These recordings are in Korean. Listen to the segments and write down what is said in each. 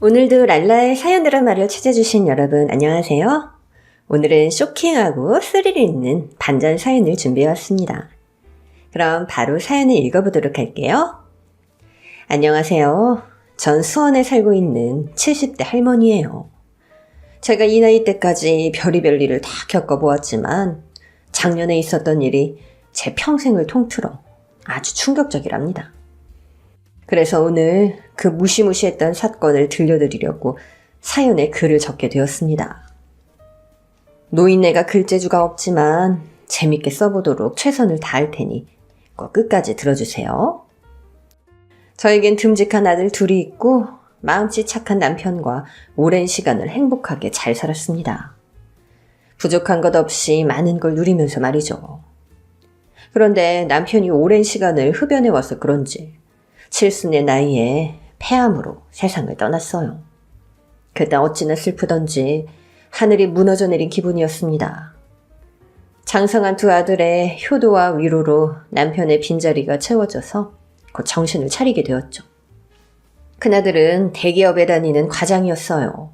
오늘도 랄라의 사연 드라마를 찾아주신 여러분 안녕하세요. 오늘은 쇼킹하고 스릴 있는 반전 사연을 준비해왔습니다. 그럼 바로 사연을 읽어보도록 할게요. 안녕하세요. 전 수원에 살고 있는 70대 할머니예요. 제가 이 나이 때까지 별의별 일을 다 겪어보았지만 작년에 있었던 일이 제 평생을 통틀어 아주 충격적이랍니다. 그래서 오늘 그 무시무시했던 사건을 들려드리려고 사연에 글을 적게 되었습니다. 노인네가 글재주가 없지만 재밌게 써보도록 최선을 다할 테니 꼭 끝까지 들어주세요. 저에겐 듬직한 아들 둘이 있고 마음씨 착한 남편과 오랜 시간을 행복하게 잘 살았습니다. 부족한 것 없이 많은 걸 누리면서 말이죠. 그런데 남편이 오랜 시간을 흡연해 와서 그런지 칠순의 나이에 폐암으로 세상을 떠났어요. 그때 어찌나 슬프던지 하늘이 무너져 내린 기분이었습니다. 장성한 두 아들의 효도와 위로로 남편의 빈자리가 채워져서 곧 정신을 차리게 되었죠. 큰아들은 대기업에 다니는 과장이었어요.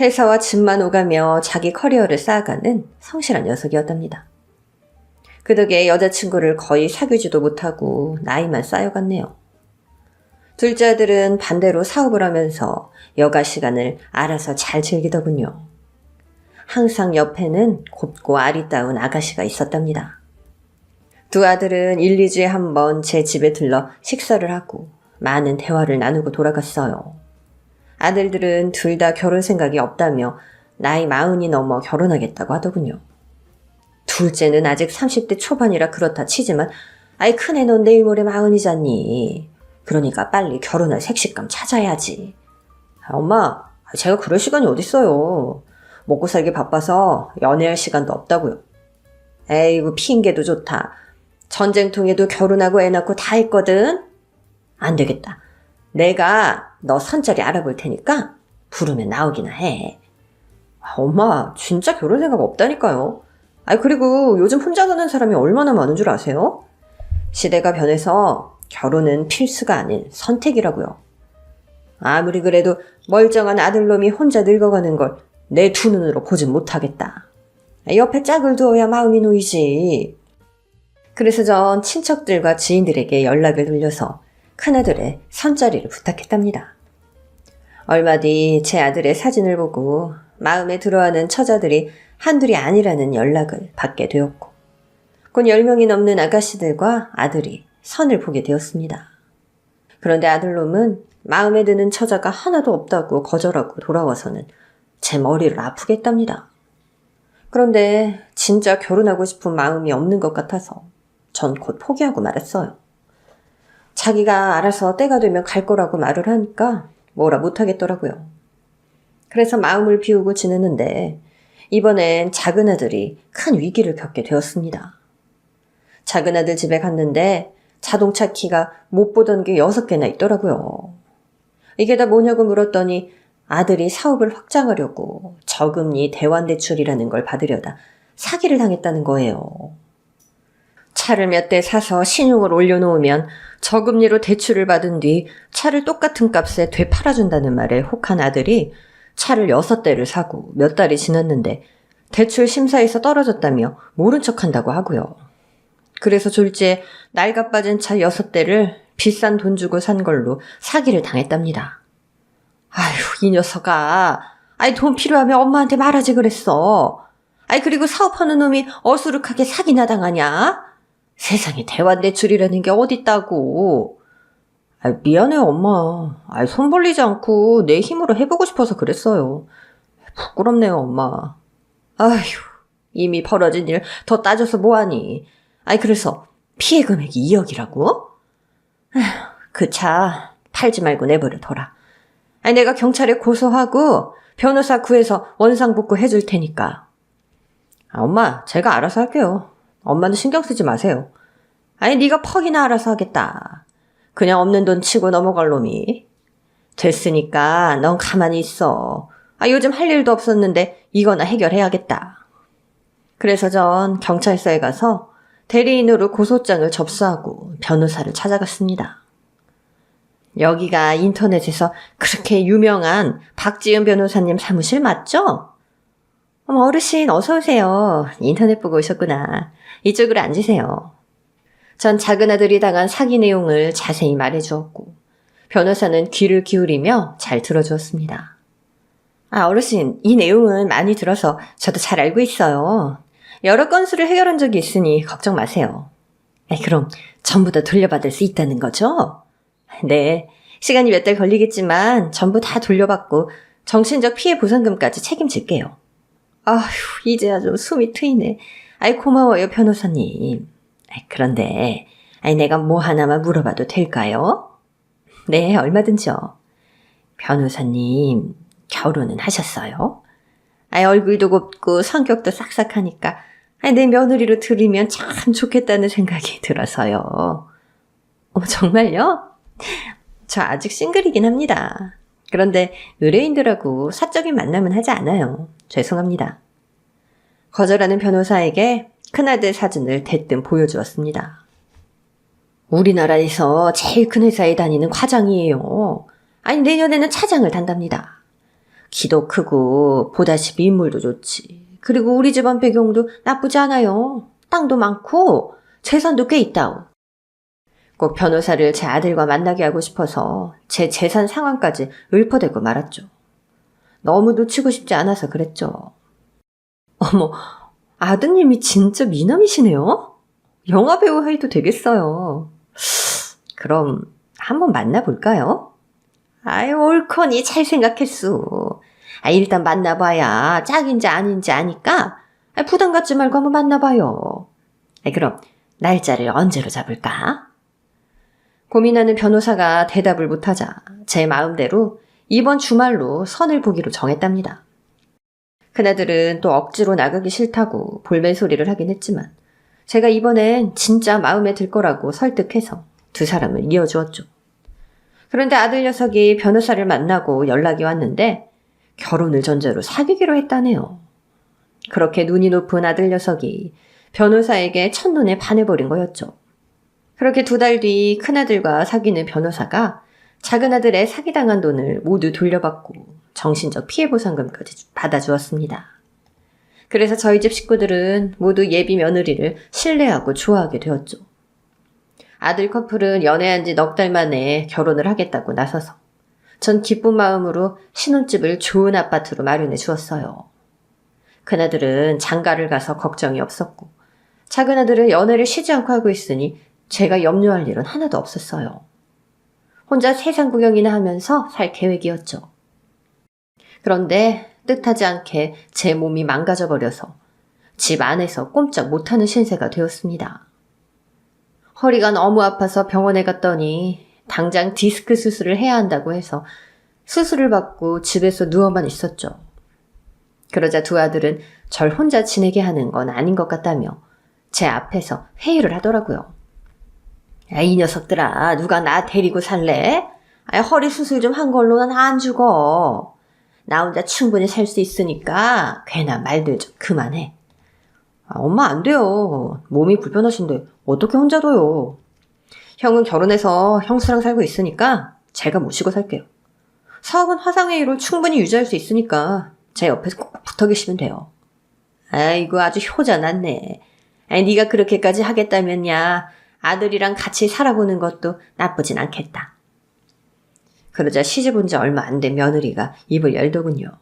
회사와 집만 오가며 자기 커리어를 쌓아가는 성실한 녀석이었답니다. 그 덕에 여자친구를 거의 사귀지도 못하고 나이만 쌓여갔네요. 둘째 아들은 반대로 사업을 하면서 여가 시간을 알아서 잘 즐기더군요. 항상 옆에는 곱고 아리따운 아가씨가 있었답니다. 두 아들은 1, 2주에 한 번 제 집에 들러 식사를 하고 많은 대화를 나누고 돌아갔어요. 아들들은 둘 다 결혼 생각이 없다며 나이 40이 넘어 결혼하겠다고 하더군요. 둘째는 아직 30대 초반이라 그렇다 치지만 큰애 넌 내일 모레 40이잖니. 그러니까 빨리 결혼할 색시감 찾아야지. 엄마, 제가 그럴 시간이 어딨어요. 먹고 살기 바빠서 연애할 시간도 없다고요. 에이구 핑계도 좋다. 전쟁통에도 결혼하고 애 낳고 다 했거든. 안 되겠다. 내가 너 선자리 알아볼 테니까 부르면 나오기나 해. 엄마, 진짜 결혼 생각 없다니까요. 그리고 요즘 혼자 사는 사람이 얼마나 많은 줄 아세요? 시대가 변해서 결혼은 필수가 아닌 선택이라고요. 아무리 그래도 멀쩡한 아들놈이 혼자 늙어가는 걸 내 두 눈으로 보진 못하겠다. 옆에 짝을 두어야 마음이 놓이지. 그래서 전 친척들과 지인들에게 연락을 돌려서 큰아들의 선자리를 부탁했답니다. 얼마 뒤 제 아들의 사진을 보고 마음에 들어하는 처자들이 한둘이 아니라는 연락을 받게 되었고 곧 10명이 넘는 아가씨들과 아들이 선을 보게 되었습니다. 그런데 아들놈은 마음에 드는 처자가 하나도 없다고 거절하고 돌아와서는 제 머리를 아프게 했답니다. 그런데 진짜 결혼하고 싶은 마음이 없는 것 같아서 전 곧 포기하고 말았어요. 자기가 알아서 때가 되면 갈 거라고 말을 하니까 뭐라 못하겠더라고요. 그래서 마음을 비우고 지내는데 이번엔 작은 아들이 큰 위기를 겪게 되었습니다. 작은 아들 집에 갔는데 자동차 키가 못 보던 게 6개나 있더라고요. 이게 다 뭐냐고 물었더니 아들이 사업을 확장하려고 저금리 대환대출이라는 걸 받으려다 사기를 당했다는 거예요. 차를 몇 대 사서 신용을 올려놓으면 저금리로 대출을 받은 뒤 차를 똑같은 값에 되팔아준다는 말에 혹한 아들이 차를 6대를 사고 몇 달이 지났는데 대출 심사에서 떨어졌다며 모른 척한다고 하고요. 그래서 졸지에 낡아 빠진 차 6대를 비싼 돈 주고 산 걸로 사기를 당했답니다. 아휴, 이 녀석아. 돈 필요하면 엄마한테 말하지 그랬어. 그리고 사업하는 놈이 어수룩하게 사기나 당하냐? 세상에 대환대출이라는 게 어딨다고. 미안해요, 엄마. 손 벌리지 않고 내 힘으로 해보고 싶어서 그랬어요. 부끄럽네요, 엄마. 아휴, 이미 벌어진 일 더 따져서 뭐하니. 그래서 피해 금액이 2억이라고? 그 차 팔지 말고 내버려둬라. 내가 경찰에 고소하고 변호사 구해서 원상복구 해줄 테니까. 엄마, 제가 알아서 할게요. 엄마는 신경 쓰지 마세요. 네가 퍽이나 알아서 하겠다. 그냥 없는 돈 치고 넘어갈 놈이. 됐으니까 넌 가만히 있어. 요즘 할 일도 없었는데 이거나 해결해야겠다. 그래서 전 경찰서에 가서 대리인으로 고소장을 접수하고 변호사를 찾아갔습니다. 여기가 인터넷에서 그렇게 유명한 박지은 변호사님 사무실 맞죠? 어머, 어르신 어서 오세요. 인터넷 보고 오셨구나. 이쪽으로 앉으세요. 전 작은 아들이 당한 사기 내용을 자세히 말해주었고 변호사는 귀를 기울이며 잘 들어주었습니다. 어르신, 이 내용은 많이 들어서 저도 잘 알고 있어요. 여러 건수를 해결한 적이 있으니 걱정 마세요. 그럼 전부 다 돌려받을 수 있다는 거죠? 네, 시간이 몇 달 걸리겠지만 전부 다 돌려받고 정신적 피해 보상금까지 책임질게요. 아휴, 이제야 좀 숨이 트이네. 고마워요, 변호사님. 그런데 내가 뭐 하나만 물어봐도 될까요? 네, 얼마든지요. 변호사님, 결혼은 하셨어요? 얼굴도 곱고 성격도 싹싹하니까 내 며느리로 들으면 참 좋겠다는 생각이 들어서요. 정말요? 저 아직 싱글이긴 합니다. 그런데 의뢰인들하고 사적인 만남은 하지 않아요. 죄송합니다. 거절하는 변호사에게 큰아들 사진을 대뜸 보여주었습니다. 우리나라에서 제일 큰 회사에 다니는 과장이에요. 내년에는 차장을 단답니다. 키도 크고 보다시피 인물도 좋지. 그리고 우리 집안 배경도 나쁘지 않아요. 땅도 많고 재산도 꽤 있다오. 꼭 변호사를 제 아들과 만나게 하고 싶어서 제 재산 상황까지 읊어대고 말았죠. 너무 놓치고 싶지 않아서 그랬죠. 어머, 아드님이 진짜 미남이시네요? 영화배우 해도 되겠어요. 그럼 한번 만나볼까요? 옳거니 잘 생각했소. 일단 만나봐야 짝인지 아닌지 아니까 부담 갖지 말고 한번 만나봐요. 그럼 날짜를 언제로 잡을까? 고민하는 변호사가 대답을 못하자 제 마음대로 이번 주말로 선을 보기로 정했답니다. 큰아들은 또 억지로 나가기 싫다고 볼멘 소리를 하긴 했지만 제가 이번엔 진짜 마음에 들 거라고 설득해서 두 사람을 이어주었죠. 그런데 아들 녀석이 변호사를 만나고 연락이 왔는데 결혼을 전제로 사귀기로 했다네요. 그렇게 눈이 높은 아들 녀석이 변호사에게 첫눈에 반해버린 거였죠. 그렇게 2달 뒤 큰아들과 사귀는 변호사가 작은아들의 사기당한 돈을 모두 돌려받고 정신적 피해보상금까지 받아주었습니다. 그래서 저희 집 식구들은 모두 예비 며느리를 신뢰하고 좋아하게 되었죠. 아들 커플은 연애한 지 넉 달 만에 결혼을 하겠다고 나서서 전 기쁜 마음으로 신혼집을 좋은 아파트로 마련해 주었어요. 큰아들은 장가를 가서 걱정이 없었고 작은아들은 연애를 쉬지 않고 하고 있으니 제가 염려할 일은 하나도 없었어요. 혼자 세상 구경이나 하면서 살 계획이었죠. 그런데 뜻하지 않게 제 몸이 망가져버려서 집 안에서 꼼짝 못하는 신세가 되었습니다. 허리가 너무 아파서 병원에 갔더니 당장 디스크 수술을 해야 한다고 해서 수술을 받고 집에서 누워만 있었죠. 그러자 두 아들은 절 혼자 지내게 하는 건 아닌 것 같다며 제 앞에서 회의를 하더라고요. 이 녀석들아, 누가 나 데리고 살래? 허리 수술 좀 한 걸로는 안 죽어. 나 혼자 충분히 살 수 있으니까 괜한 말들 좀 그만해. 엄마 안 돼요. 몸이 불편하신데 어떻게 혼자 둬요. 형은 결혼해서 형수랑 살고 있으니까 제가 모시고 살게요. 사업은 화상회의로 충분히 유지할 수 있으니까 제 옆에서 꼭 붙어 계시면 돼요. 아이고 아주 효자 났네. 네가 그렇게까지 하겠다면야 아들이랑 같이 살아보는 것도 나쁘진 않겠다. 그러자 시집 온 지 얼마 안 된 며느리가 입을 열더군요.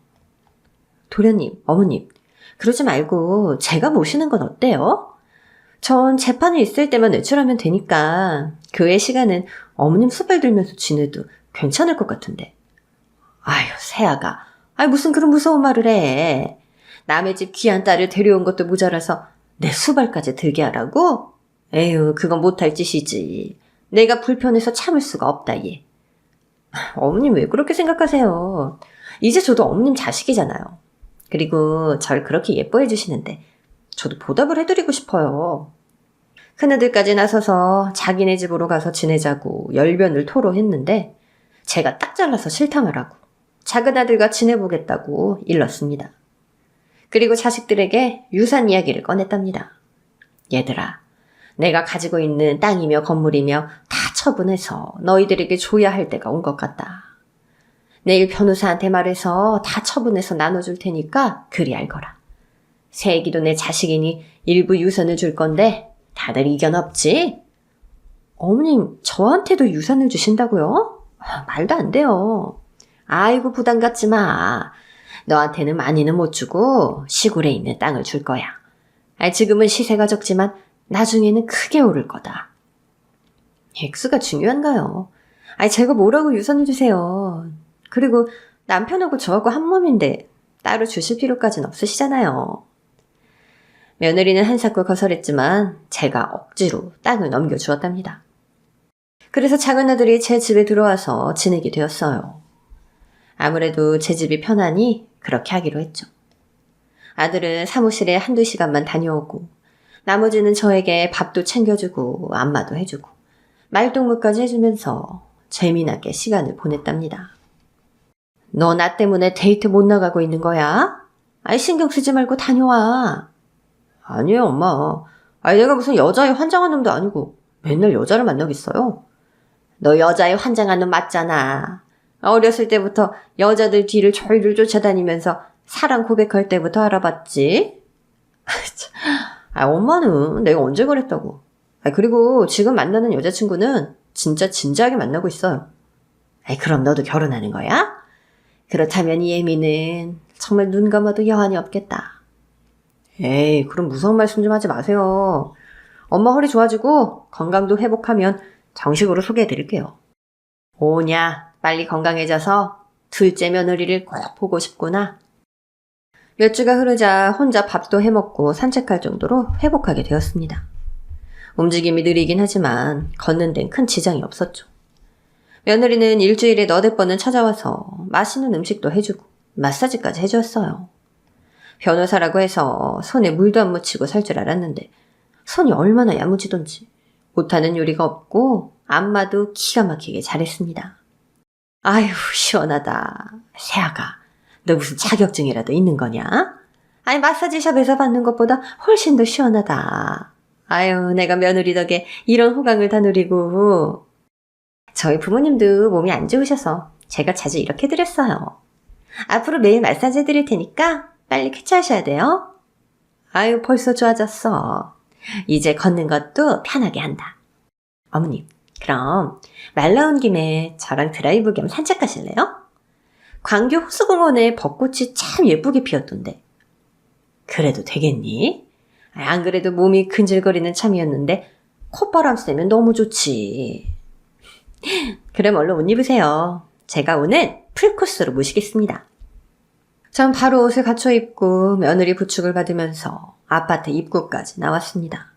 도련님, 어머님, 그러지 말고 제가 모시는 건 어때요? 전 재판에 있을 때만 외출하면 되니까 그 외 시간은 어머님 수발 들면서 지내도 괜찮을 것 같은데. 아유, 새아가. 무슨 그런 무서운 말을 해. 남의 집 귀한 딸을 데려온 것도 모자라서 내 수발까지 들게 하라고? 에휴, 그건 못할 짓이지. 내가 불편해서 참을 수가 없다, 얘. 어머님 왜 그렇게 생각하세요? 이제 저도 어머님 자식이잖아요. 그리고 절 그렇게 예뻐해 주시는데 저도 보답을 해드리고 싶어요. 큰아들까지 나서서 자기네 집으로 가서 지내자고 열변을 토로했는데 제가 딱 잘라서 싫다 말하고 작은아들과 지내보겠다고 일렀습니다. 그리고 자식들에게 유산 이야기를 꺼냈답니다. 얘들아, 내가 가지고 있는 땅이며 건물이며 다 처분해서 너희들에게 줘야 할 때가 온 것 같다. 내일 변호사한테 말해서 다 처분해서 나눠줄 테니까 그리 알거라. 새애기도 내 자식이니 일부 유산을 줄 건데 다들 이견 없지? 어머님, 저한테도 유산을 주신다고요? 말도 안 돼요. 아이고, 부담 갖지 마. 너한테는 많이는 못 주고 시골에 있는 땅을 줄 거야. 지금은 시세가 적지만 나중에는 크게 오를 거다. 액수가 중요한가요? 제가 뭐라고 유산을 주세요. 그리고 남편하고 저하고 한 몸인데 따로 주실 필요까지는 없으시잖아요. 며느리는 한사코 거절했지만 제가 억지로 땅을 넘겨주었답니다. 그래서 작은 아들이 제 집에 들어와서 지내게 되었어요. 아무래도 제 집이 편하니 그렇게 하기로 했죠. 아들은 사무실에 한두 시간만 다녀오고 나머지는 저에게 밥도 챙겨주고 안마도 해주고 말동무까지 해주면서 재미나게 시간을 보냈답니다. 너 나 때문에 데이트 못 나가고 있는 거야? 신경 쓰지 말고 다녀와. 아니에요, 엄마. 내가 무슨 여자애 환장한 놈도 아니고 맨날 여자를 만나겠어요? 너 여자애 환장한 놈 맞잖아. 어렸을 때부터 여자들 뒤를 졸졸 쫓아다니면서 사랑 고백할 때부터 알아봤지? 엄마는 내가 언제 그랬다고. 그리고 지금 만나는 여자친구는 진짜 진지하게 만나고 있어요. 그럼 너도 결혼하는 거야? 그렇다면 이 애미는 정말 눈 감아도 여한이 없겠다. 에이, 그럼 무서운 말씀 좀 하지 마세요. 엄마 허리 좋아지고 건강도 회복하면 정식으로 소개해드릴게요. 오냐, 빨리 건강해져서 둘째 며느리를 꼭 보고 싶구나. 몇 주가 흐르자 혼자 밥도 해먹고 산책할 정도로 회복하게 되었습니다. 움직임이 느리긴 하지만 걷는 데는 큰 지장이 없었죠. 며느리는 일주일에 너댓 번은 찾아와서 맛있는 음식도 해주고 마사지까지 해주었어요. 변호사라고 해서 손에 물도 안 묻히고 살 줄 알았는데 손이 얼마나 야무지던지 못하는 요리가 없고 안마도 기가 막히게 잘했습니다. 아휴, 시원하다. 세아가, 너 무슨 자격증이라도 있는 거냐? 마사지샵에서 받는 것보다 훨씬 더 시원하다. 아유, 내가 며느리 덕에 이런 호강을 다 누리고. 저희 부모님도 몸이 안 좋으셔서 제가 자주 이렇게 해드렸어요. 앞으로 매일 마사지 해드릴 테니까 빨리 쾌차하셔야 돼요. 아유, 벌써 좋아졌어. 이제 걷는 것도 편하게 한다. 어머님, 그럼 말 나온 김에 저랑 드라이브 겸 산책 가실래요? 광교 호수공원에 벚꽃이 참 예쁘게 피었던데. 그래도 되겠니? 안 그래도 몸이 근질거리는 참이었는데 콧바람 쐬면 너무 좋지. 그럼 얼른 옷 입으세요. 제가 오늘 풀코스로 모시겠습니다. 전 바로 옷을 갖춰 입고 며느리 부축을 받으면서 아파트 입구까지 나왔습니다.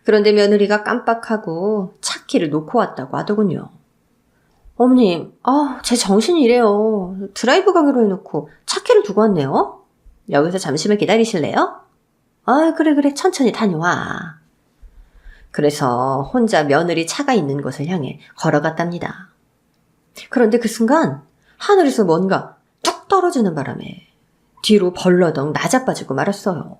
그런데 며느리가 깜빡하고 차키를 놓고 왔다고 하더군요. 어머님, 제 정신이 이래요. 드라이브 가기로 해놓고 차키를 두고 왔네요. 여기서 잠시만 기다리실래요? 그래, 천천히 다녀와. 그래서 혼자 며느리 차가 있는 곳을 향해 걸어갔답니다. 그런데 그 순간 하늘에서 뭔가 뚝 떨어지는 바람에 뒤로 벌러덩 낮아빠지고 말았어요.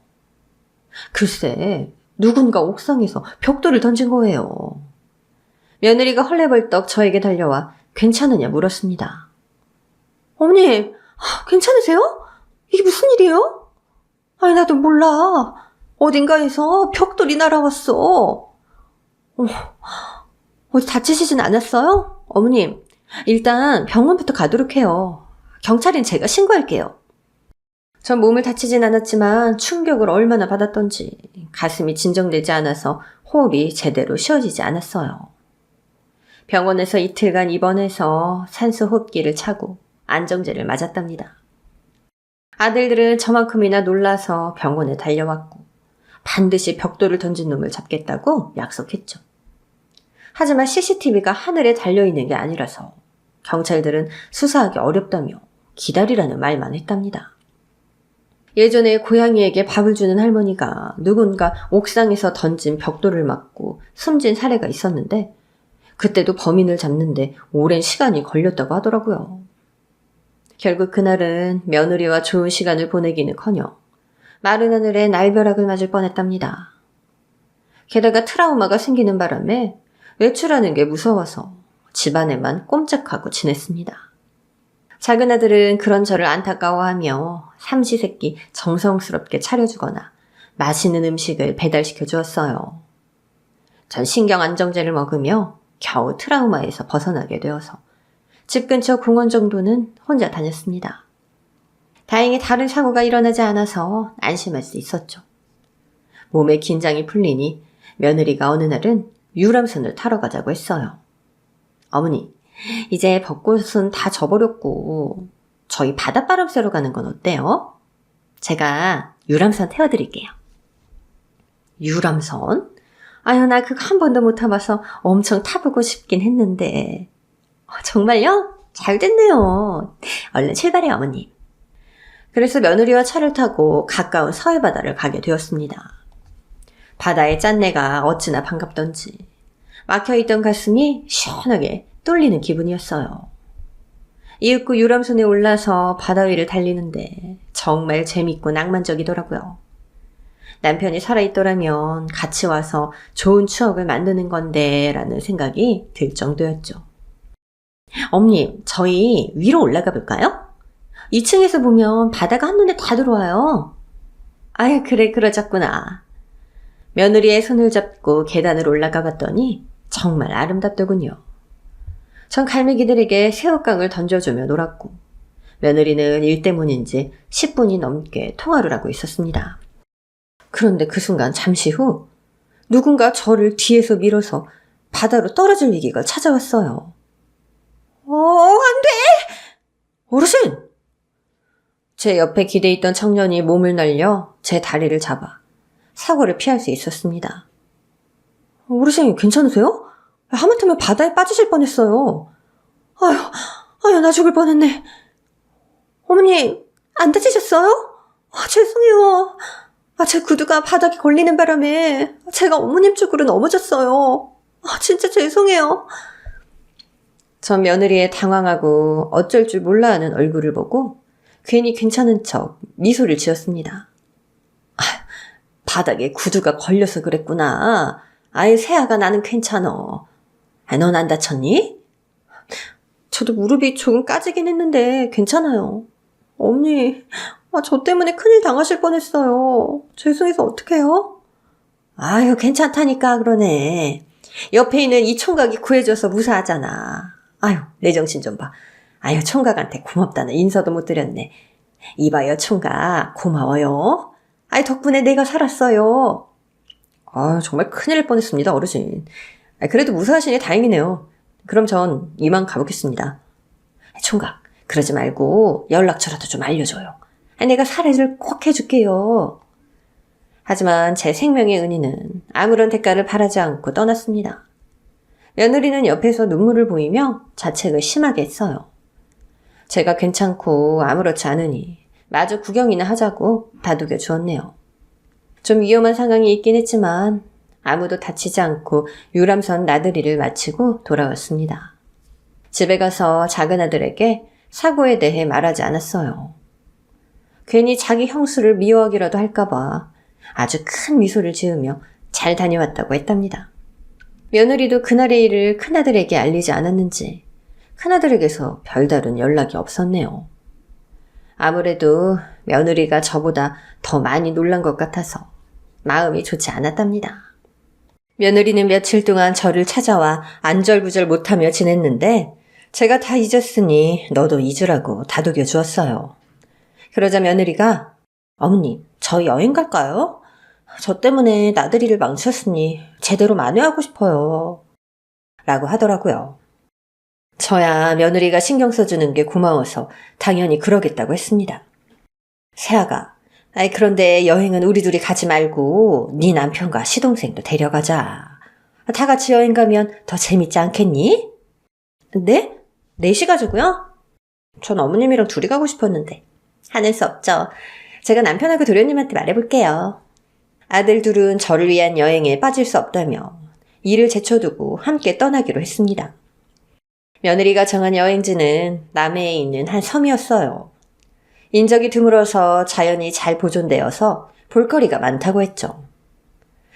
글쎄, 누군가 옥상에서 벽돌을 던진 거예요. 며느리가 헐레벌떡 저에게 달려와 괜찮으냐 물었습니다. 어머님, 괜찮으세요? 이게 무슨 일이에요? 나도 몰라. 어딘가에서 벽돌이 날아왔어. 어디 다치시진 않았어요? 어머님, 일단 병원부터 가도록 해요. 경찰인 제가 신고할게요. 전 몸을 다치진 않았지만 충격을 얼마나 받았던지 가슴이 진정되지 않아서 호흡이 제대로 쉬어지지 않았어요. 병원에서 이틀간 입원해서 산소 호흡기를 차고 안정제를 맞았답니다. 아들들은 저만큼이나 놀라서 병원에 달려왔고 반드시 벽돌을 던진 놈을 잡겠다고 약속했죠. 하지만 CCTV가 하늘에 달려있는 게 아니라서 경찰들은 수사하기 어렵다며 기다리라는 말만 했답니다. 예전에 고양이에게 밥을 주는 할머니가 누군가 옥상에서 던진 벽돌을 맞고 숨진 사례가 있었는데 그때도 범인을 잡는데 오랜 시간이 걸렸다고 하더라고요. 결국 그날은 며느리와 좋은 시간을 보내기는커녕 마른 하늘에 날벼락을 맞을 뻔했답니다. 게다가 트라우마가 생기는 바람에 외출하는 게 무서워서 집안에만 꼼짝하고 지냈습니다. 작은 아들은 그런 저를 안타까워하며 삼시세끼 정성스럽게 차려주거나 맛있는 음식을 배달시켜 주었어요. 전 신경안정제를 먹으며 겨우 트라우마에서 벗어나게 되어서 집 근처 공원 정도는 혼자 다녔습니다. 다행히 다른 사고가 일어나지 않아서 안심할 수 있었죠. 몸의 긴장이 풀리니 며느리가 어느 날은 유람선을 타러 가자고 했어요. 어머니, 이제 벚꽃은 다 져버렸고 저희 바닷바람 쐬러 가는 건 어때요? 제가 유람선 태워드릴게요. 유람선? 아유, 나 그거 한 번도 못 타봐서 엄청 타보고 싶긴 했는데. 정말요? 잘 됐네요. 얼른 출발해요, 어머님. 그래서 며느리와 차를 타고 가까운 서해바다를 가게 되었습니다. 바다의 짠내가 어찌나 반갑던지 막혀있던 가슴이 시원하게 뚫리는 기분이었어요. 이윽고 유람선에 올라서 바다 위를 달리는데 정말 재밌고 낭만적이더라고요. 남편이 살아있더라면 같이 와서 좋은 추억을 만드는 건데 라는 생각이 들 정도였죠. 어머님, 저희 위로 올라가 볼까요? 2층에서 보면 바다가 한눈에 다 들어와요. 아유, 그래, 그러자꾸나. 며느리의 손을 잡고 계단을 올라가 봤더니 정말 아름답더군요. 전 갈매기들에게 새우깡을 던져주며 놀았고 며느리는 일 때문인지 10분이 넘게 통화를 하고 있었습니다. 그런데 그 순간 잠시 후 누군가 저를 뒤에서 밀어서 바다로 떨어질 위기가 찾아왔어요. 안 돼! 어르신! 제 옆에 기대있던 청년이 몸을 날려 제 다리를 잡아 사고를 피할 수 있었습니다. 어르신 괜찮으세요? 하마터면 바다에 빠지실 뻔했어요. 아유, 나 죽을 뻔했네. 어머니, 안 다치셨어요? 죄송해요. 제 구두가 바닥에 걸리는 바람에 제가 어머님 쪽으로 넘어졌어요. 진짜 죄송해요. 전 며느리의 당황하고 어쩔 줄 몰라 하는 얼굴을 보고 괜히 괜찮은 척 미소를 지었습니다. 바닥에 구두가 걸려서 그랬구나. 아예 새아가 나는 괜찮어. 넌 안 다쳤니? 저도 무릎이 조금 까지긴 했는데 괜찮아요. 어머니, 저 때문에 큰일 당하실 뻔했어요. 죄송해서 어떡해요? 아유, 괜찮다니까 그러네. 옆에 있는 이 총각이 구해줘서 무사하잖아. 아유, 내 정신 좀 봐. 아유, 총각한테 고맙다는 인사도 못 드렸네. 이봐요, 총각. 고마워요. 아유, 덕분에 내가 살았어요. 정말 큰일 날 뻔했습니다, 어르신. 그래도 무사하시니 다행이네요. 그럼 전 이만 가보겠습니다. 총각, 그러지 말고 연락처라도 좀 알려줘요. 내가 살해를 꼭 해줄게요. 하지만 제 생명의 은희는 아무런 대가를 바라지 않고 떠났습니다. 며느리는 옆에서 눈물을 보이며 자책을 심하게 했어요. 제가 괜찮고 아무렇지 않으니 마저 구경이나 하자고 다독여 주었네요. 좀 위험한 상황이 있긴 했지만 아무도 다치지 않고 유람선 나들이를 마치고 돌아왔습니다. 집에 가서 작은 아들에게 사고에 대해 말하지 않았어요. 괜히 자기 형수를 미워하기라도 할까봐 아주 큰 미소를 지으며 잘 다녀왔다고 했답니다. 며느리도 그날의 일을 큰아들에게 알리지 않았는지 큰아들에게서 별다른 연락이 없었네요. 아무래도 며느리가 저보다 더 많이 놀란 것 같아서 마음이 좋지 않았답니다. 며느리는 며칠 동안 저를 찾아와 안절부절 못하며 지냈는데 제가 다 잊었으니 너도 잊으라고 다독여 주었어요. 그러자 며느리가 어머니, 저 여행 갈까요? 저 때문에 나들이를 망쳤으니 제대로 만회하고 싶어요. 라고 하더라고요. 저야 며느리가 신경 써주는 게 고마워서 당연히 그러겠다고 했습니다. 새아가, 그런데 여행은 우리 둘이 가지 말고 네 남편과 시동생도 데려가자. 다 같이 여행 가면 더 재밌지 않겠니? 네? 넷이 가자고요? 전 어머님이랑 둘이 가고 싶었는데. 하는 수 없죠. 제가 남편하고 도련님한테 말해볼게요. 아들 둘은 저를 위한 여행에 빠질 수 없다며 일을 제쳐두고 함께 떠나기로 했습니다. 며느리가 정한 여행지는 남해에 있는 한 섬이었어요. 인적이 드물어서 자연이 잘 보존되어서 볼거리가 많다고 했죠.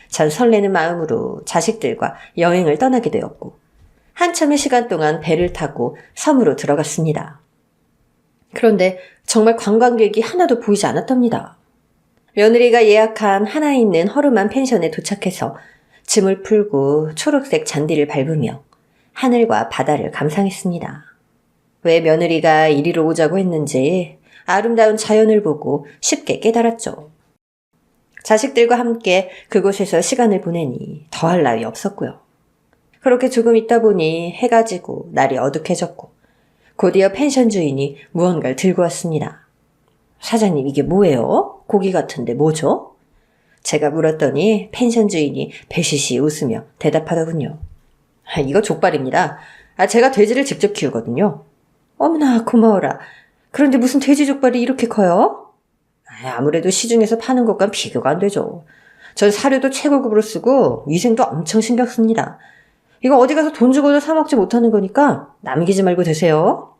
전 설레는 마음으로 자식들과 여행을 떠나게 되었고 한참의 시간 동안 배를 타고 섬으로 들어갔습니다. 그런데 정말 관광객이 하나도 보이지 않았답니다. 며느리가 예약한 하나 있는 허름한 펜션에 도착해서 짐을 풀고 초록색 잔디를 밟으며 하늘과 바다를 감상했습니다. 왜 며느리가 이리로 오자고 했는지 아름다운 자연을 보고 쉽게 깨달았죠. 자식들과 함께 그곳에서 시간을 보내니 더할 나위 없었고요. 그렇게 조금 있다 보니 해가 지고 날이 어둑해졌고 곧이어 펜션 주인이 무언가를 들고 왔습니다. 사장님, 이게 뭐예요? 고기 같은데 뭐죠? 제가 물었더니 펜션 주인이 배시시 웃으며 대답하더군요. 이거 족발입니다. 제가 돼지를 직접 키우거든요. 어머나 고마워라. 그런데 무슨 돼지 족발이 이렇게 커요? 아무래도 시중에서 파는 것과는 비교가 안 되죠. 전 사료도 최고급으로 쓰고 위생도 엄청 신경 씁니다. 이거 어디 가서 돈 주고도 사 먹지 못하는 거니까 남기지 말고 드세요.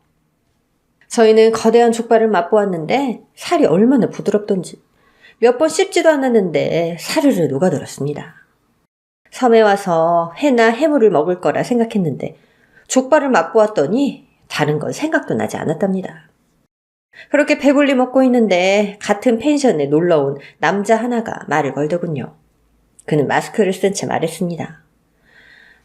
저희는 거대한 족발을 맛보았는데 살이 얼마나 부드럽던지 몇 번 씹지도 않았는데 사르르 녹아들었습니다. 섬에 와서 회나 해물을 먹을 거라 생각했는데 족발을 맛보았더니 다른 건 생각도 나지 않았답니다. 그렇게 배불리 먹고 있는데 같은 펜션에 놀러온 남자 하나가 말을 걸더군요. 그는 마스크를 쓴 채 말했습니다.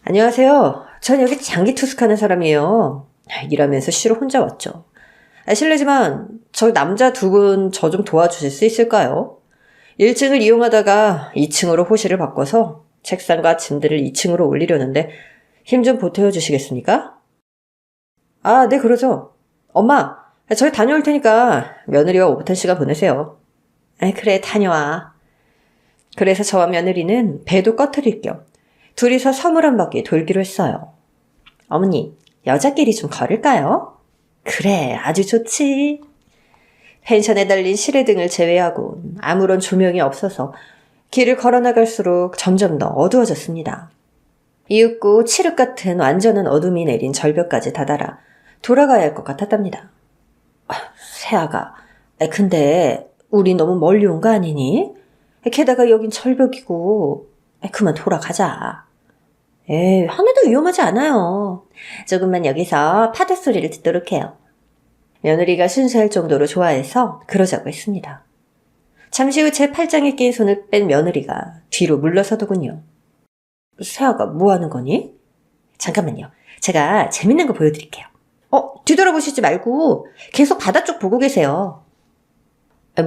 안녕하세요. 전 여기 장기 투숙하는 사람이에요. 이러면서 쉬러 혼자 왔죠. 실례지만 저 남자 두 분 저 좀 도와주실 수 있을까요? 1층을 이용하다가 2층으로 호실을 바꿔서 책상과 짐들을 2층으로 올리려는데 힘 좀 보태어 주시겠습니까? 네, 그러죠. 엄마, 저희 다녀올 테니까 며느리와 오붓한 시간 보내세요. 그래, 다녀와. 그래서 저와 며느리는 배도 꺼트릴 겸 둘이서 섬을 한 바퀴 돌기로 했어요. 어머니, 여자끼리 좀 걸을까요? 그래, 아주 좋지. 펜션에 달린 실외등을 제외하고 아무런 조명이 없어서 길을 걸어나갈수록 점점 더 어두워졌습니다. 이윽고 칠흑 같은 완전한 어둠이 내린 절벽까지 다다라 돌아가야 할 것 같았답니다. 세아가, 근데 우리 너무 멀리 온 거 아니니? 게다가 여긴 절벽이고, 그만 돌아가자. 하나도 위험하지 않아요. 조금만 여기서 파도 소리를 듣도록 해요. 며느리가 순수할 정도로 좋아해서 그러자고 했습니다. 잠시 후 제 팔짱에 낀 손을 뺀 며느리가 뒤로 물러서더군요. 세아가 뭐 하는 거니? 잠깐만요. 제가 재밌는 거 보여드릴게요. 뒤돌아보시지 말고 계속 바다 쪽 보고 계세요.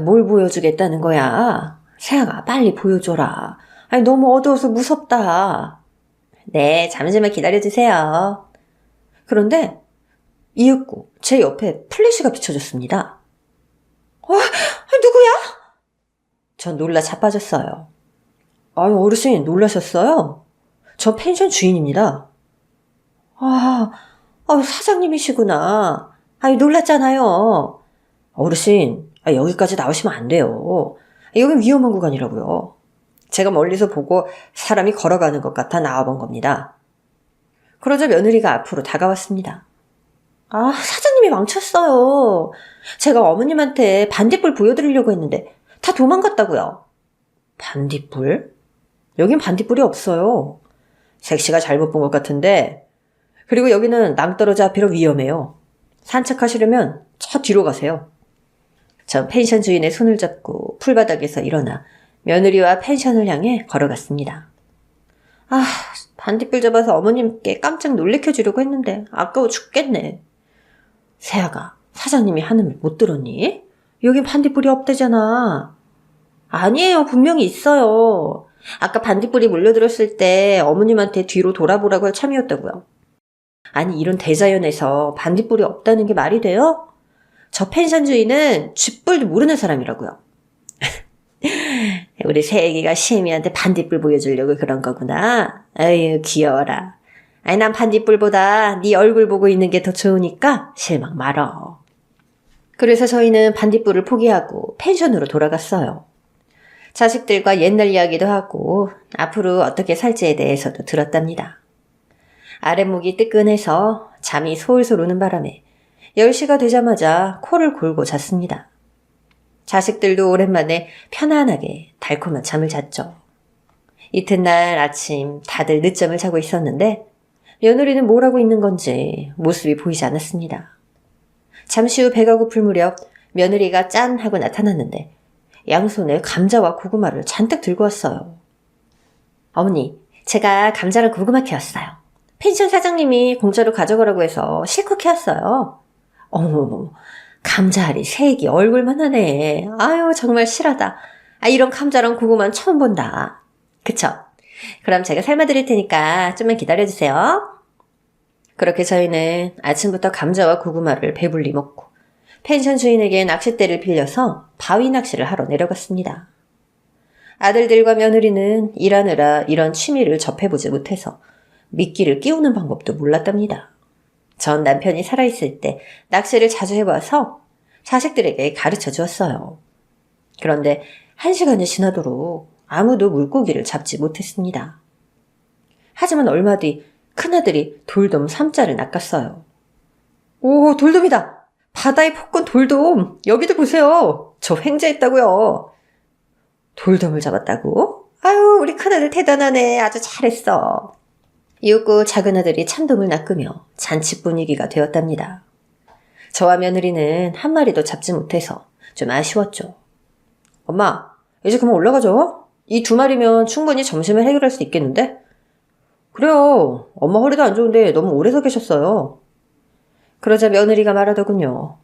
뭘 보여주겠다는 거야? 세아가 빨리 보여줘라. 너무 어두워서 무섭다. 네, 잠시만 기다려주세요. 그런데 이윽고 제 옆에 플래시가 비춰졌습니다. 누구야? 전 놀라 자빠졌어요. 어르신 놀라셨어요? 저 펜션 주인입니다. 사장님이시구나. 놀랐잖아요. 어르신, 여기까지 나오시면 안 돼요. 여긴 위험한 구간이라고요. 제가 멀리서 보고 사람이 걸어가는 것 같아 나와본 겁니다. 그러자 며느리가 앞으로 다가왔습니다. 사장님이 망쳤어요. 제가 어머님한테 반딧불 보여드리려고 했는데 다 도망갔다고요. 반딧불? 여긴 반딧불이 없어요. 색시가 잘못 본 것 같은데, 그리고 여기는 낭떠러지 앞이라 위험해요. 산책하시려면 저 뒤로 가세요. 전 펜션 주인의 손을 잡고 풀바닥에서 일어나 며느리와 펜션을 향해 걸어갔습니다. 반딧불 잡아서 어머님께 깜짝 놀래켜주려고 했는데 아까워 죽겠네. 세아가, 사장님이 하는 말 못 들었니? 여긴 반딧불이 없대잖아. 아니에요, 분명히 있어요. 아까 반딧불이 몰려들었을 때 어머님한테 뒤로 돌아보라고 할 참이었다고요. 아니, 이런 대자연에서 반딧불이 없다는 게 말이 돼요? 저 펜션 주인은 쥐뿔도 모르는 사람이라고요. 우리 새애기가 시애미한테 반딧불 보여주려고 그런 거구나. 아유, 귀여워라. 난 반딧불보다 네 얼굴 보고 있는 게 더 좋으니까 실망 말어. 그래서 저희는 반딧불을 포기하고 펜션으로 돌아갔어요. 자식들과 옛날 이야기도 하고 앞으로 어떻게 살지에 대해서도 들었답니다. 아랫목이 뜨끈해서 잠이 솔솔 오는 바람에 10시가 되자마자 코를 골고 잤습니다. 자식들도 오랜만에 편안하게 달콤한 잠을 잤죠. 이튿날 아침 다들 늦잠을 자고 있었는데 며느리는 뭘 하고 있는 건지 모습이 보이지 않았습니다. 잠시 후 배가 고플 무렵 며느리가 짠 하고 나타났는데 양손에 감자와 고구마를 잔뜩 들고 왔어요. 어머니, 제가 감자랑 고구마 캐왔어요. 펜션 사장님이 공짜로 가져가라고 해서 실컷 캐왔어요. 어머머머, 감자알이 색이 얼굴만 하네. 아유, 정말 실하다. 이런 감자랑 고구마는 처음 본다. 그쵸? 그럼 제가 삶아드릴 테니까 좀만 기다려주세요. 그렇게 저희는 아침부터 감자와 고구마를 배불리 먹고 펜션 주인에게 낚싯대를 빌려서 바위 낚시를 하러 내려갔습니다. 아들들과 며느리는 일하느라 이런 취미를 접해보지 못해서 미끼를 끼우는 방법도 몰랐답니다. 전 남편이 살아있을 때 낚시를 자주 해봐서 자식들에게 가르쳐 주었어요. 그런데 1시간이 지나도록 아무도 물고기를 잡지 못했습니다. 하지만 얼마 뒤 큰아들이 돌돔 3자를 낚았어요. 오, 돌돔이다! 바다의 폭군 돌돔! 여기도 보세요! 저 횡재했다고요. 돌돔을 잡았다고? 아유, 우리 큰아들 대단하네. 아주 잘했어. 이윽고 작은아들이 참돔을 낚으며 잔치 분위기가 되었답니다. 저와 며느리는 한 마리도 잡지 못해서 좀 아쉬웠죠. 엄마, 이제 그만 올라가죠? 이 2마리면 충분히 점심을 해결할 수 있겠는데? 그래요. 엄마 허리도 안 좋은데 너무 오래 서 계셨어요. 그러자 며느리가 말하더군요.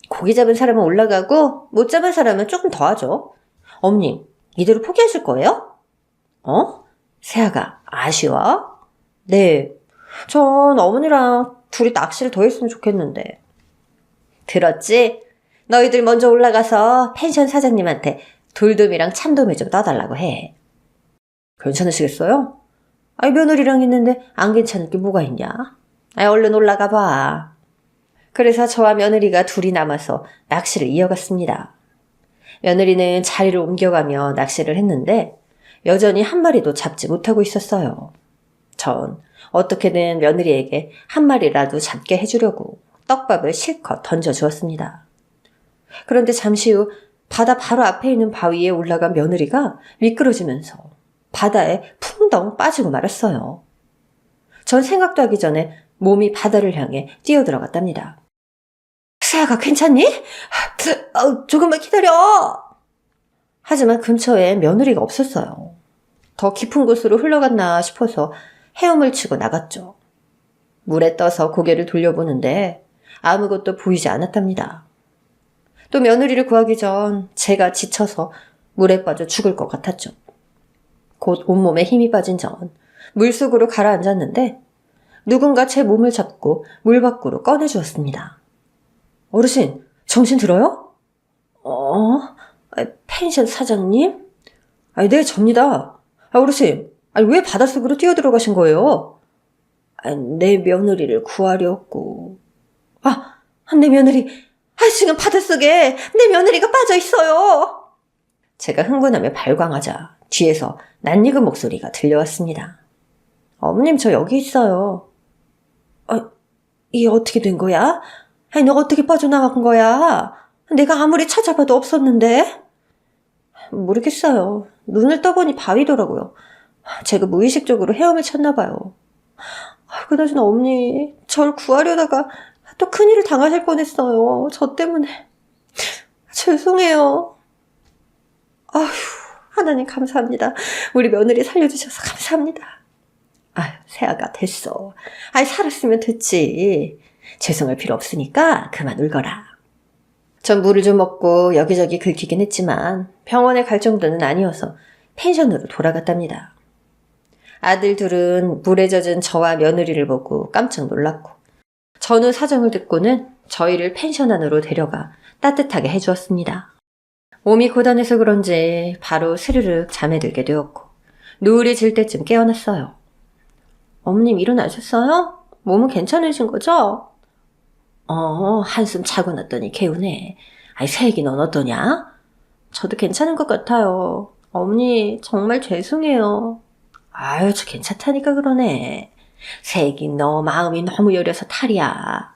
고기 잡은 사람은 올라가고 못 잡은 사람은 조금 더 하죠. 어머님, 이대로 포기하실 거예요? 세아가 아쉬워? 네, 전 어머니랑 둘이 낚시를 더 했으면 좋겠는데. 들었지? 너희들 먼저 올라가서 펜션 사장님한테 돌돔이랑 참돔을 좀 떠달라고 해. 괜찮으시겠어요? 며느리랑 있는데 안 괜찮을 게 뭐가 있냐? 얼른 올라가 봐. 그래서 저와 며느리가 둘이 남아서 낚시를 이어갔습니다. 며느리는 자리를 옮겨가며 낚시를 했는데 여전히 한 마리도 잡지 못하고 있었어요. 전 어떻게든 며느리에게 한 마리라도 잡게 해주려고 떡밥을 실컷 던져주었습니다. 그런데 잠시 후 바다 바로 앞에 있는 바위에 올라간 며느리가 미끄러지면서 바다에 풍덩 빠지고 말았어요. 전 생각도 하기 전에 몸이 바다를 향해 뛰어들어갔답니다. 세아가 괜찮니? 조금만 기다려! 하지만 근처에 며느리가 없었어요. 더 깊은 곳으로 흘러갔나 싶어서 헤엄을 치고 나갔죠. 물에 떠서 고개를 돌려보는데 아무것도 보이지 않았답니다. 또 며느리를 구하기 전 제가 지쳐서 물에 빠져 죽을 것 같았죠. 곧 온몸에 힘이 빠진 전 물속으로 가라앉았는데 누군가 제 몸을 잡고 물 밖으로 꺼내주었습니다. 어르신, 정신 들어요? 펜션 사장님? 네, 접니다. 어르신, 왜 바닷속으로 뛰어들어가신 거예요? 내 며느리를 구하려고. 내 며느리, 지금 바닷속에 내 며느리가 빠져 있어요. 제가 흥분하며 발광하자 뒤에서 낯익은 목소리가 들려왔습니다. 어머님, 저 여기 있어요. 이게 어떻게 된 거야? 너 어떻게 빠져나간 거야? 내가 아무리 찾아봐도 없었는데? 모르겠어요. 눈을 떠보니 바위더라고요. 제가 무의식적으로 헤엄을 쳤나 봐요. 그나저나 어머니, 절 구하려다가 또 큰일을 당하실 뻔했어요. 저 때문에. 죄송해요. 하나님 감사합니다. 우리 며느리 살려주셔서 감사합니다. 세아가 됐어. 살았으면 됐지. 죄송할 필요 없으니까 그만 울거라. 전 물을 좀 먹고 여기저기 긁히긴 했지만 병원에 갈 정도는 아니어서 펜션으로 돌아갔답니다. 아들 둘은 물에 젖은 저와 며느리를 보고 깜짝 놀랐고 전후 사정을 듣고는 저희를 펜션 안으로 데려가 따뜻하게 해주었습니다. 몸이 고단해서 그런지 바로 스르륵 잠에 들게 되었고 노을이 질 때쯤 깨어났어요. 어머님 일어나셨어요? 몸은 괜찮으신 거죠? 한숨 자고 났더니 개운해. 세익이 넌 어떠냐? 저도 괜찮은 것 같아요. 어머니 정말 죄송해요. 저 괜찮다니까 그러네. 세익이 너 마음이 너무 여려서 탈이야.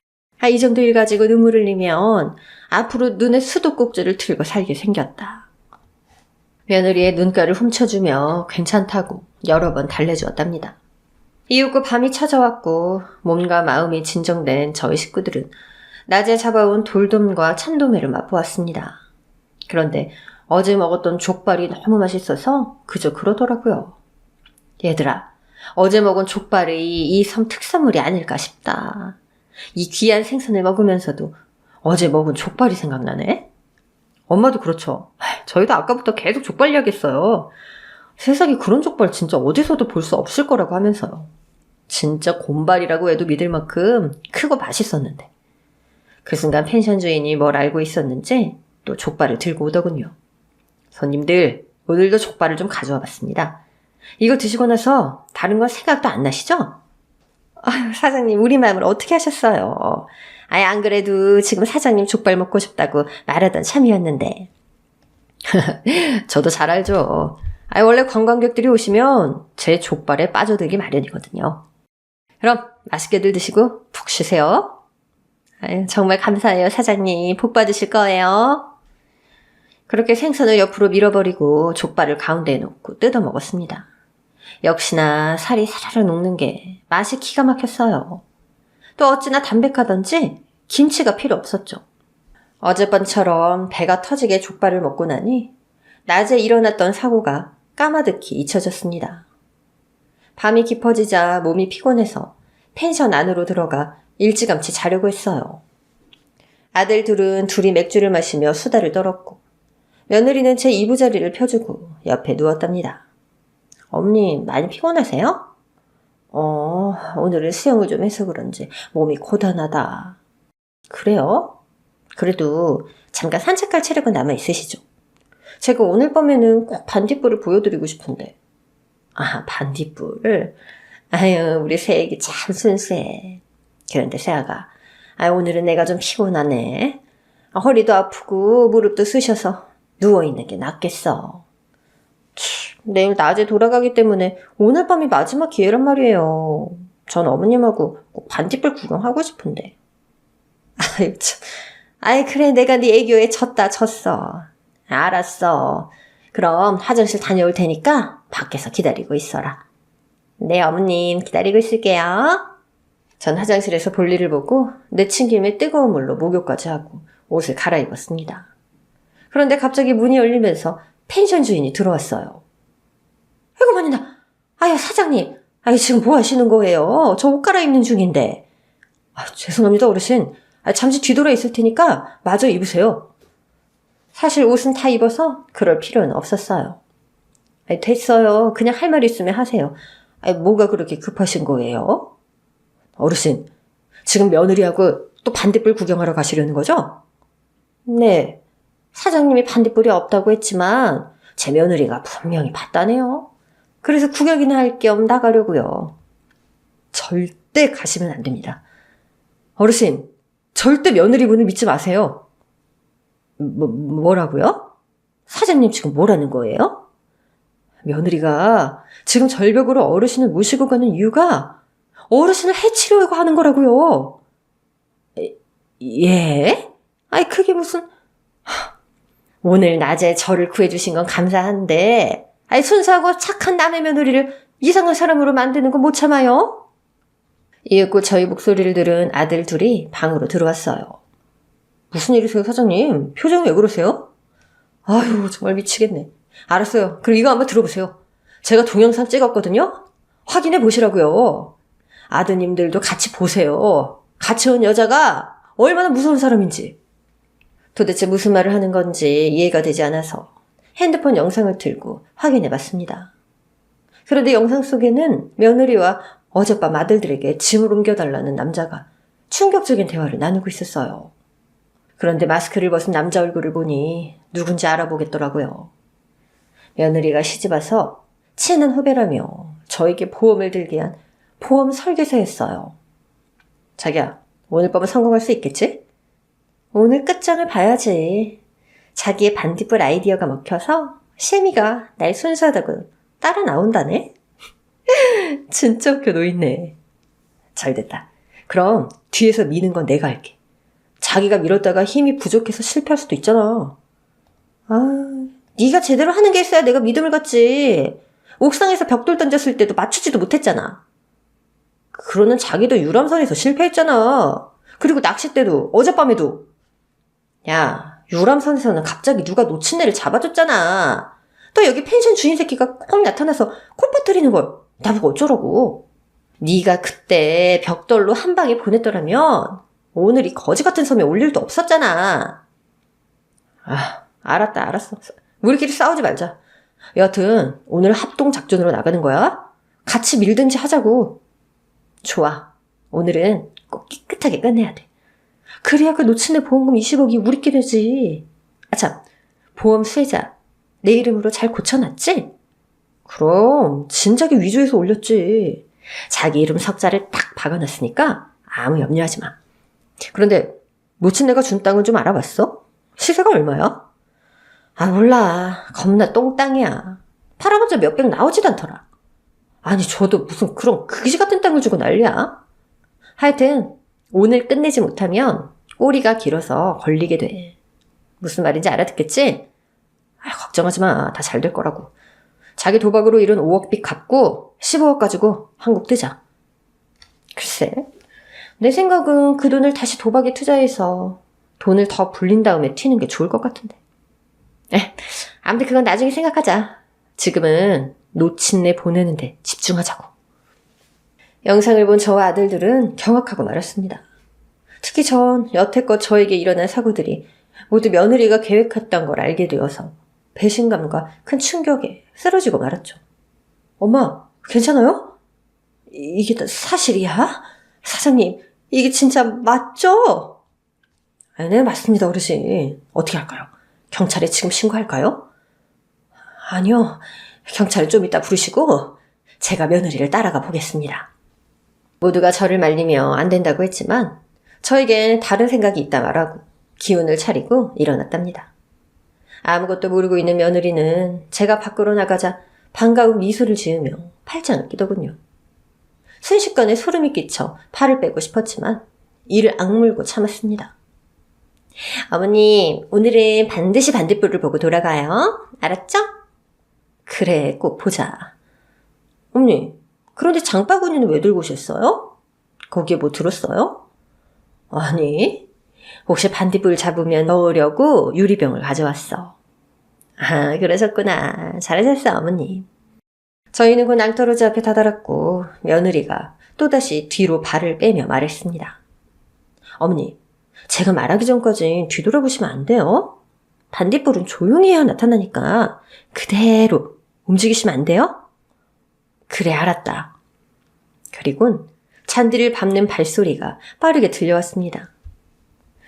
이 정도 일 가지고 눈물 흘리면 앞으로 눈에 수도꼭지를 틀고 살게 생겼다. 며느리의 눈가를 훔쳐주며 괜찮다고 여러 번 달래주었답니다. 이윽고 밤이 찾아왔고 몸과 마음이 진정된 저희 식구들은 낮에 잡아온 돌돔과 참돔회를 맛보았습니다. 그런데 어제 먹었던 족발이 너무 맛있어서 그저 그러더라고요. 얘들아, 어제 먹은 족발이 이 섬 특산물이 아닐까 싶다. 이 귀한 생선을 먹으면서도 어제 먹은 족발이 생각나네? 엄마도 그렇죠. 저희도 아까부터 계속 족발 이야기했어요. 세상에 그런 족발 진짜 어디서도 볼 수 없을 거라고 하면서요. 진짜 곰발이라고 해도 믿을 만큼 크고 맛있었는데. 그 순간 펜션 주인이 뭘 알고 있었는지 또 족발을 들고 오더군요. 손님들, 오늘도 족발을 좀 가져와 봤습니다. 이거 드시고 나서 다른 건 생각도 안 나시죠? 아유, 사장님, 우리 마음을 어떻게 하셨어요? 아예 안 그래도 지금 사장님 족발 먹고 싶다고 말하던 참이었는데. 저도 잘 알죠. 원래 관광객들이 오시면 제 족발에 빠져들기 마련이거든요. 그럼 맛있게들 드시고 푹 쉬세요. 정말 감사해요, 사장님. 복 받으실 거예요. 그렇게 생선을 옆으로 밀어버리고 족발을 가운데에 놓고 뜯어 먹었습니다. 역시나 살이 사르르 녹는 게 맛이 기가 막혔어요. 또 어찌나 담백하던지 김치가 필요 없었죠. 어젯밤처럼 배가 터지게 족발을 먹고 나니 낮에 일어났던 사고가 까마득히 잊혀졌습니다. 밤이 깊어지자 몸이 피곤해서 펜션 안으로 들어가 일찌감치 자려고 했어요. 아들 둘은 둘이 맥주를 마시며 수다를 떨었고 며느리는 제 이부자리를 펴주고 옆에 누웠답니다. 어머님, 많이 피곤하세요? 오늘은 수영을 좀 해서 그런지 몸이 고단하다. 그래요? 그래도 잠깐 산책 갈 체력은 남아 있으시죠? 제가 오늘 밤에는 꼭 반딧불을 보여드리고 싶은데. 반딧불을? 아유, 우리 새애기 참 순수해. 그런데 새아가, 오늘은 내가 좀 피곤하네. 허리도 아프고 무릎도 쑤셔서 누워있는 게 낫겠어. 내일 낮에 돌아가기 때문에 오늘 밤이 마지막 기회란 말이에요. 전 어머님하고 꼭 반딧불 구경하고 싶은데. 아유, 참. 그래, 내가 네 애교에 졌어. 알았어. 그럼 화장실 다녀올 테니까 밖에서 기다리고 있어라. 네, 어머님 기다리고 있을게요. 전 화장실에서 볼일을 보고 내친 김에 뜨거운 물로 목욕까지 하고 옷을 갈아입었습니다. 그런데 갑자기 문이 열리면서 펜션 주인이 들어왔어요. 아이고, 머니나. 사장님. 지금 뭐 하시는 거예요? 저 옷 갈아입는 중인데. 죄송합니다, 어르신. 잠시 뒤돌아 있을 테니까 마저 입으세요. 사실 옷은 다 입어서 그럴 필요는 없었어요. 됐어요. 그냥 할 말 있으면 하세요. 뭐가 그렇게 급하신 거예요? 어르신, 지금 며느리하고 또 반딧불 구경하러 가시려는 거죠? 네. 사장님이 반딧불이 없다고 했지만 제 며느리가 분명히 봤다네요. 그래서 구경이나 할 겸 나가려고요. 절대 가시면 안 됩니다. 어르신, 절대 며느리분을 믿지 마세요. 뭐라고요? 사장님 지금 뭐라는 거예요? 며느리가 지금 절벽으로 어르신을 모시고 가는 이유가 어르신을 해치려고 하는 거라고요. 예? 그게 무슨... 오늘 낮에 저를 구해주신 건 감사한데 순수하고 착한 남의 며느리를 이상한 사람으로 만드는 건 못 참아요? 이윽고 저희 목소리를 들은 아들 둘이 방으로 들어왔어요. 무슨 일이세요, 사장님? 표정이 왜 그러세요? 아유, 정말 미치겠네. 알았어요. 그럼 이거 한번 들어보세요. 제가 동영상 찍었거든요? 확인해 보시라고요. 아드님들도 같이 보세요. 같이 온 여자가 얼마나 무서운 사람인지. 도대체 무슨 말을 하는 건지 이해가 되지 않아서 핸드폰 영상을 틀고 확인해 봤습니다. 그런데 영상 속에는 며느리와 어젯밤 아들들에게 짐을 옮겨달라는 남자가 충격적인 대화를 나누고 있었어요. 그런데 마스크를 벗은 남자 얼굴을 보니 누군지 알아보겠더라고요. 며느리가 시집와서 친한 후배라며 저에게 보험을 들게 한 보험 설계사였어요. 자기야, 오늘 밤은 성공할 수 있겠지? 오늘 끝장을 봐야지. 자기의 반딧불 아이디어가 먹혀서 시미가 날 순수하다고 따라 나온다네? 진짜 웃겨 노있네. 잘됐다. 그럼 뒤에서 미는 건 내가 할게. 자기가 밀었다가 힘이 부족해서 실패할 수도 있잖아. 네가 제대로 하는 게 있어야 내가 믿음을 갖지. 옥상에서 벽돌 던졌을 때도 맞추지도 못했잖아. 그러는 자기도 유람선에서 실패했잖아. 그리고 낚싯대도 어젯밤에도. 야, 유람선에서는 갑자기 누가 놓친 애를 잡아줬잖아. 또 여기 펜션 주인 새끼가 꼭 나타나서 코 빠뜨리는 걸 나보고 어쩌라고. 네가 그때 벽돌로 한 방에 보냈더라면 오늘 이 거지 같은 섬에 올 일도 없었잖아. 아, 알았어. 우리끼리 싸우지 말자. 여하튼 오늘 합동 작전으로 나가는 거야. 같이 밀든지 하자고. 좋아. 오늘은 꼭 깨끗하게 끝내야 돼. 그래야 그 놓친 애 보험금 20억이 우리끼리지. 아참, 보험 수혜자 내 이름으로 잘 고쳐놨지? 그럼 진작에 위조해서 올렸지. 자기 이름 석자를 딱 박아놨으니까 아무 염려하지 마. 그런데 놓친 애가 준 땅은 좀 알아봤어? 시세가 얼마야? 아, 몰라. 겁나 똥땅이야. 팔아봤자 몇백 나오지도 않더라. 아니, 저도 무슨 그런 그지 같은 땅을 주고 난리야. 하여튼 오늘 끝내지 못하면 꼬리가 길어서 걸리게 돼. 무슨 말인지 알아듣겠지? 아, 걱정하지 마. 다 잘 될 거라고. 자기 도박으로 잃은 5억 빚 갚고 15억 가지고 한국 뜨자. 글쎄, 내 생각은 그 돈을 다시 도박에 투자해서 돈을 더 불린 다음에 튀는 게 좋을 것 같은데. 아무튼 그건 나중에 생각하자. 지금은 놓친 애 보내는데 집중하자고. 영상을 본 저와 아들들은 경악하고 말았습니다. 특히 전 여태껏 저에게 일어난 사고들이 모두 며느리가 계획했던 걸 알게 되어서 배신감과 큰 충격에 쓰러지고 말았죠. 엄마, 괜찮아요? 이게 다 사실이야? 사장님, 이게 진짜 맞죠? 네, 맞습니다, 어르신. 어떻게 할까요? 경찰에 지금 신고할까요? 아니요, 경찰을 좀 이따 부르시고 제가 며느리를 따라가 보겠습니다. 모두가 저를 말리며 안 된다고 했지만 저에겐 다른 생각이 있다 말하고 기운을 차리고 일어났답니다. 아무것도 모르고 있는 며느리는 제가 밖으로 나가자 반가운 미소를 지으며 팔짱을 끼더군요. 순식간에 소름이 끼쳐 팔을 빼고 싶었지만 이를 악물고 참았습니다. 어머님, 오늘은 반드시 반딧불을 보고 돌아가요. 알았죠? 그래, 꼭 보자. 어머니, 그런데 장바구니는 왜 들고 오셨어요? 거기에 뭐 들었어요? 아니, 혹시 반딧불 잡으면 넣으려고 유리병을 가져왔어. 아, 그러셨구나. 잘하셨어, 어머님. 저희는 그 낭떠러지 앞에 다다랐고 며느리가 또다시 뒤로 발을 빼며 말했습니다. 어머니, 제가 말하기 전까지 뒤돌아보시면 안 돼요. 반딧불은 조용히 해야 나타나니까 그대로 움직이시면 안 돼요? 그래, 알았다. 그리곤 잔디를 밟는 발소리가 빠르게 들려왔습니다.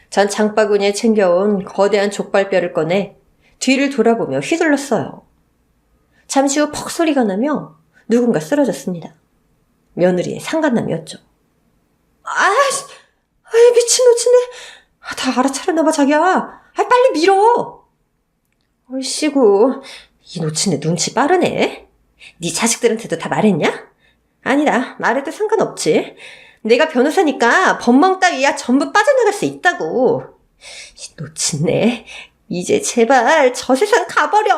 전 장바구니에 챙겨온 거대한 족발뼈를 꺼내 뒤를 돌아보며 휘둘렀어요. 잠시 후 퍽 소리가 나며 누군가 쓰러졌습니다. 며느리의 상간남이었죠. 미친 놓친네. 다 알아차렸나봐, 자기야. 빨리 밀어. 얼씨구, 이 놓친네 눈치 빠르네. 네 자식들한테도 다 말했냐? 아니다, 말해도 상관없지. 내가 변호사니까 법망 따위야 전부 빠져나갈 수 있다고. 놓친네, 이제 제발 저 세상 가버려.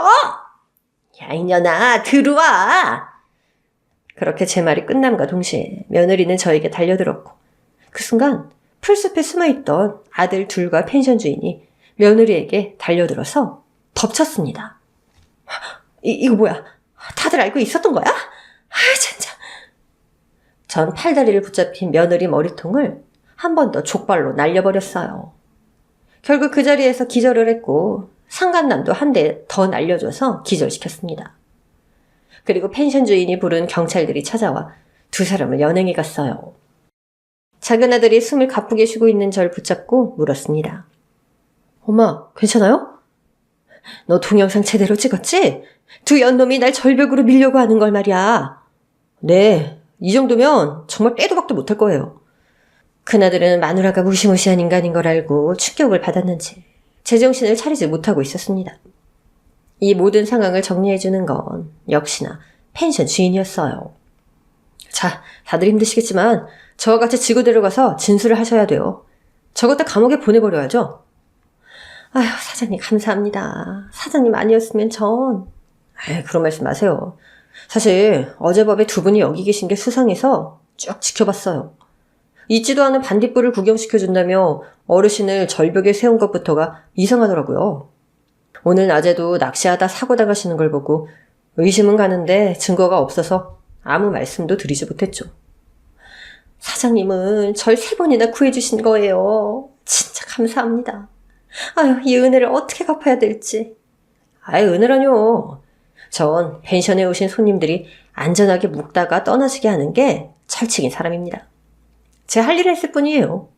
야, 이년아, 들어와. 그렇게 제 말이 끝남과 동시에 며느리는 저에게 달려들었고 그 순간 풀숲에 숨어있던 아들 둘과 펜션 주인이 며느리에게 달려들어서 덮쳤습니다. 이거 뭐야? 다들 알고 있었던 거야? 진짜. 전 팔다리를 붙잡힌 며느리 머리통을 한 번 더 족발로 날려버렸어요. 결국 그 자리에서 기절을 했고 상간남도 한 대 더 날려줘서 기절시켰습니다. 그리고 펜션 주인이 부른 경찰들이 찾아와 두 사람을 연행해 갔어요. 작은 아들이 숨을 가쁘게 쉬고 있는 절 붙잡고 물었습니다. 엄마, 괜찮아요? 너 동영상 제대로 찍었지? 두 연놈이 날 절벽으로 밀려고 하는 걸 말이야. 네, 이 정도면 정말 빼도 박도 못할 거예요. 큰아들은 마누라가 무시무시한 인간인 걸 알고 충격을 받았는지 제정신을 차리지 못하고 있었습니다. 이 모든 상황을 정리해주는 건 역시나 펜션 주인이었어요. 자, 다들 힘드시겠지만 저와 같이 지구 데려가서 진술을 하셔야 돼요. 저것다 감옥에 보내버려야죠. 아휴, 사장님 감사합니다. 사장님 아니었으면 전... 그런 말씀 마세요. 사실 어젯밤에 두 분이 여기 계신 게 수상해서 쭉 지켜봤어요. 있지도 않은 반딧불을 구경시켜준다며 어르신을 절벽에 세운 것부터가 이상하더라고요. 오늘 낮에도 낚시하다 사고 당하시는 걸 보고 의심은 가는데 증거가 없어서 아무 말씀도 드리지 못했죠. 사장님은 절 3번이나 구해주신 거예요. 진짜 감사합니다. 아유, 이 은혜를 어떻게 갚아야 될지. 은혜라뇨. 전 펜션에 오신 손님들이 안전하게 묵다가 떠나시게 하는 게 철칙인 사람입니다. 제 할 일을 했을 뿐이에요.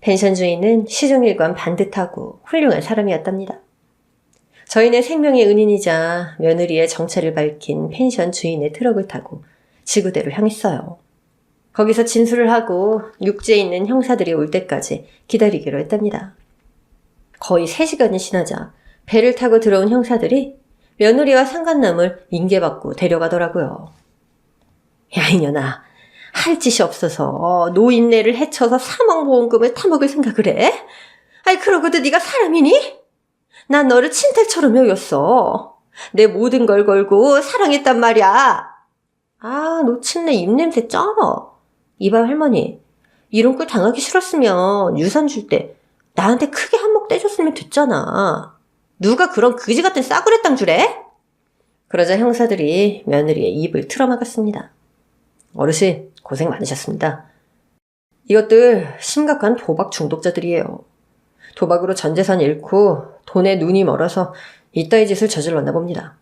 펜션 주인은 시종일관 반듯하고 훌륭한 사람이었답니다. 저희네 생명의 은인이자 며느리의 정체를 밝힌 펜션 주인의 트럭을 타고 지구대로 향했어요. 거기서 진술을 하고 육지에 있는 형사들이 올 때까지 기다리기로 했답니다. 거의 3시간이 지나자 배를 타고 들어온 형사들이 며느리와 상간남을 인계받고 데려가더라고요. 야, 이년아. 할 짓이 없어서 노인네를 해쳐서 사망보험금을 타먹을 생각을 해? 그러고도 네가 사람이니? 난 너를 친딸처럼 여겼어. 내 모든 걸 걸고 사랑했단 말이야. 놓친내 입냄새 쩔어. 이봐 할머니, 이런 꼴 당하기 싫었으면 유산 줄 때 나한테 크게 한몫 떼줬으면 됐잖아. 누가 그런 그지 같은 싸구려 땅 주래? 그러자 형사들이 며느리의 입을 틀어막았습니다. 어르신, 고생 많으셨습니다. 이것들 심각한 도박 중독자들이에요. 도박으로 전 재산 잃고 돈에 눈이 멀어서 이따위 짓을 저질렀나 봅니다.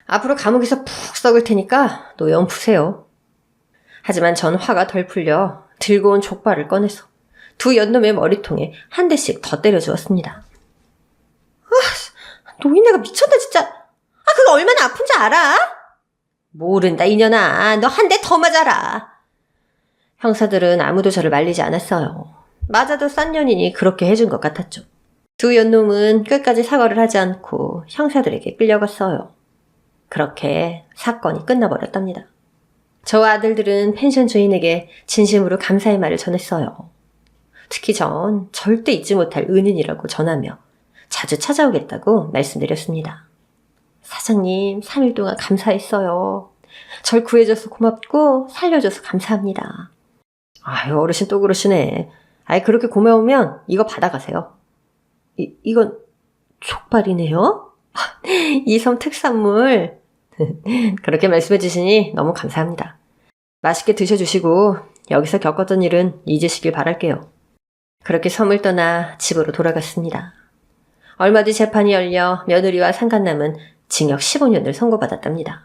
앞으로 감옥에서 푹 썩을 테니까 노여움 푸세요. 하지만 전 화가 덜 풀려 들고 온 족발을 꺼내서 두 연놈의 머리통에 한 대씩 더 때려주었습니다. 노인네가 미쳤다 진짜. 그거 얼마나 아픈지 알아? 모른다 이년아. 너 한 대 더 맞아라. 형사들은 아무도 저를 말리지 않았어요. 맞아도 싼 년이니 그렇게 해준 것 같았죠. 두 연놈은 끝까지 사과를 하지 않고 형사들에게 끌려갔어요. 그렇게 사건이 끝나버렸답니다. 저와 아들들은 펜션 주인에게 진심으로 감사의 말을 전했어요. 특히 전 절대 잊지 못할 은인이라고 전하며 자주 찾아오겠다고 말씀드렸습니다. 사장님, 3일 동안 감사했어요. 절 구해줘서 고맙고 살려줘서 감사합니다. 어르신 또 그러시네. 그렇게 고마우면 이거 받아가세요. 이건 족발이네요? 이 섬 특산물. 그렇게 말씀해 주시니 너무 감사합니다. 맛있게 드셔주시고 여기서 겪었던 일은 잊으시길 바랄게요. 그렇게 섬을 떠나 집으로 돌아갔습니다. 얼마 뒤 재판이 열려 며느리와 상간남은 징역 15년을 선고받았답니다.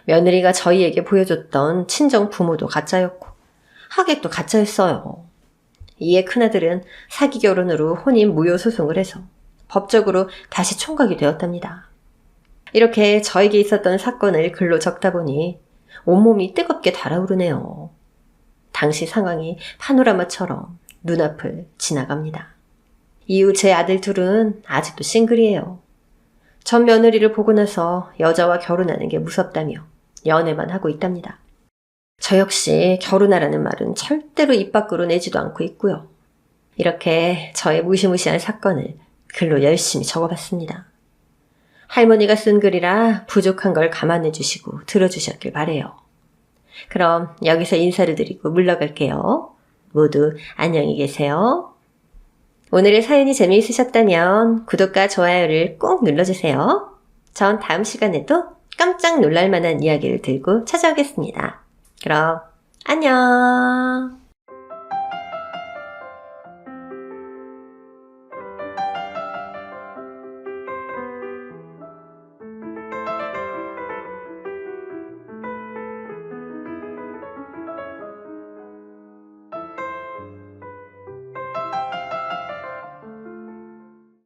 며느리가 저희에게 보여줬던 친정 부모도 가짜였고 하객도 가짜였어요. 이에 큰아들은 사기 결혼으로 혼인 무효 소송을 해서 법적으로 다시 총각이 되었답니다. 이렇게 저에게 있었던 사건을 글로 적다 보니 온몸이 뜨겁게 달아오르네요. 당시 상황이 파노라마처럼 눈앞을 지나갑니다. 이후 제 아들 둘은 아직도 싱글이에요. 전 며느리를 보고 나서 여자와 결혼하는 게 무섭다며 연애만 하고 있답니다. 저 역시 결혼하라는 말은 절대로 입 밖으로 내지도 않고 있고요. 이렇게 저의 무시무시한 사건을 글로 열심히 적어봤습니다. 할머니가 쓴 글이라 부족한 걸 감안해 주시고 들어주셨길 바래요. 그럼 여기서 인사를 드리고 물러갈게요. 모두 안녕히 계세요. 오늘의 사연이 재미있으셨다면 구독과 좋아요를 꼭 눌러주세요. 전 다음 시간에도 깜짝 놀랄 만한 이야기를 들고 찾아오겠습니다. 그럼 안녕.